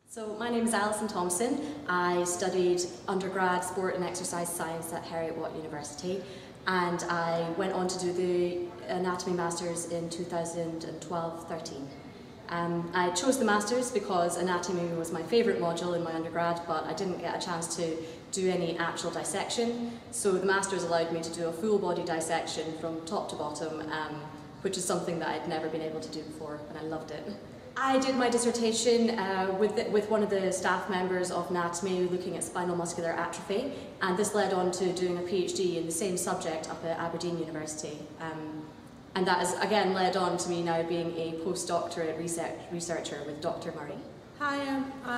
So my name is Alison Thompson. I studied undergrad sport and exercise science at Heriot-Watt University, and I went on to do the anatomy masters in 2012-13. I chose the masters because anatomy was my favourite module in my undergrad, but I didn't get a chance to do any actual dissection, so the masters allowed me to do a full body dissection from top to bottom, which is something that I'd never been able to do before, and I loved it. I did my dissertation with one of the staff members of anatomy looking at spinal muscular atrophy, and this led on to doing a PhD in the same subject up at Aberdeen University. And that has again led on to me now being a postdoctorate researcher with Dr. Murray. Hi,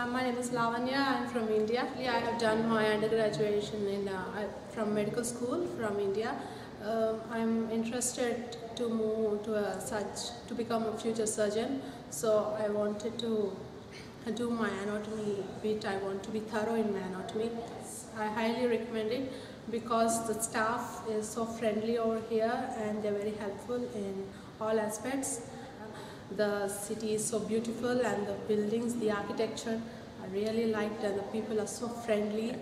my name is Lavanya. I'm from India. I have done my undergraduate from medical school from India. I'm interested to move to become a future surgeon, so I wanted to do my anatomy bit. I want to be thorough in my anatomy. I highly recommend it because the staff is so friendly over here and they're very helpful in all aspects. The city is so beautiful and the buildings, the architecture, I really liked, and the people are so friendly.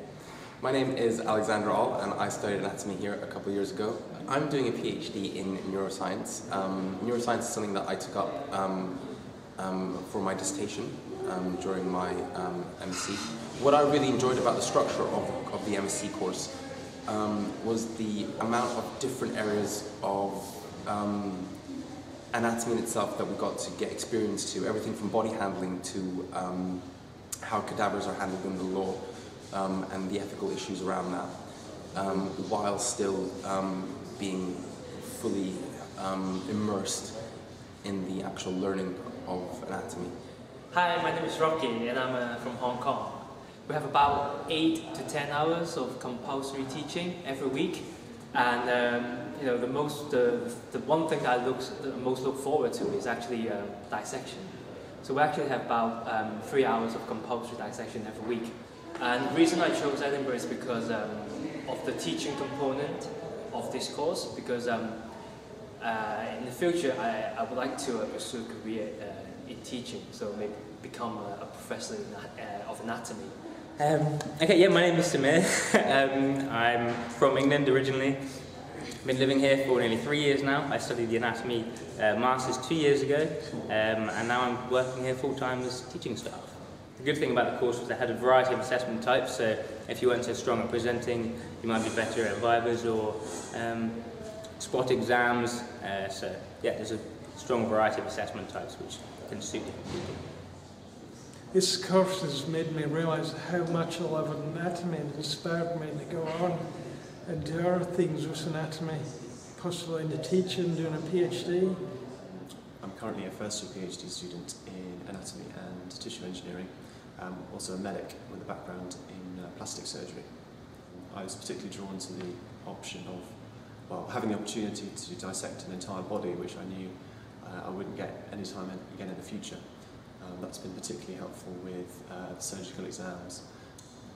My name is Alexander All, and I studied anatomy here a couple of years ago. I'm doing a PhD in neuroscience. Neuroscience is something that I took up for my dissertation during my MSc. What I really enjoyed about the structure of the MSc course was the amount of different areas of anatomy in itself that we got to get experience to, everything from body handling to how cadavers are handled in the law and the ethical issues around that, while still being fully immersed in the actual learning of anatomy. Hi, my name is Rocky and I'm from Hong Kong. We have about 8 to 10 hours of compulsory teaching every week, and the one thing that I most look forward to is actually dissection. So we actually have about 3 hours of compulsory dissection every week. And the reason I chose Edinburgh is because of the teaching component of this course, because in the future I would like to pursue a career in teaching, so maybe become a professor of anatomy. My name is Samir. I'm from England originally. Been living here for nearly 3 years now. I studied the anatomy masters 2 years ago, and now I'm working here full-time as teaching staff. The good thing about the course was they had a variety of assessment types, so if you weren't so strong at presenting, you might be better at vivas or spot exams. There's a strong variety of assessment types which can suit different people. This course has made me realise how much I love anatomy and inspired me to go on and do other things with anatomy, possibly into teaching, doing a PhD. I'm currently a first-year PhD student in anatomy and tissue engineering. I'm also a medic with a background in plastic surgery. I was particularly drawn to the option of having the opportunity to dissect an entire body, which I knew I wouldn't get any time again in the future. That's been particularly helpful with surgical exams.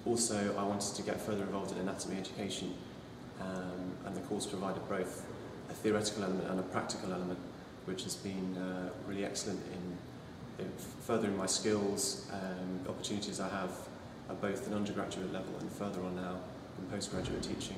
Also, I wanted to get further involved in anatomy education, and the course provided both a theoretical element and a practical element, which has been really excellent in furthering my skills. Opportunities I have at both an undergraduate level and further on now in postgraduate teaching.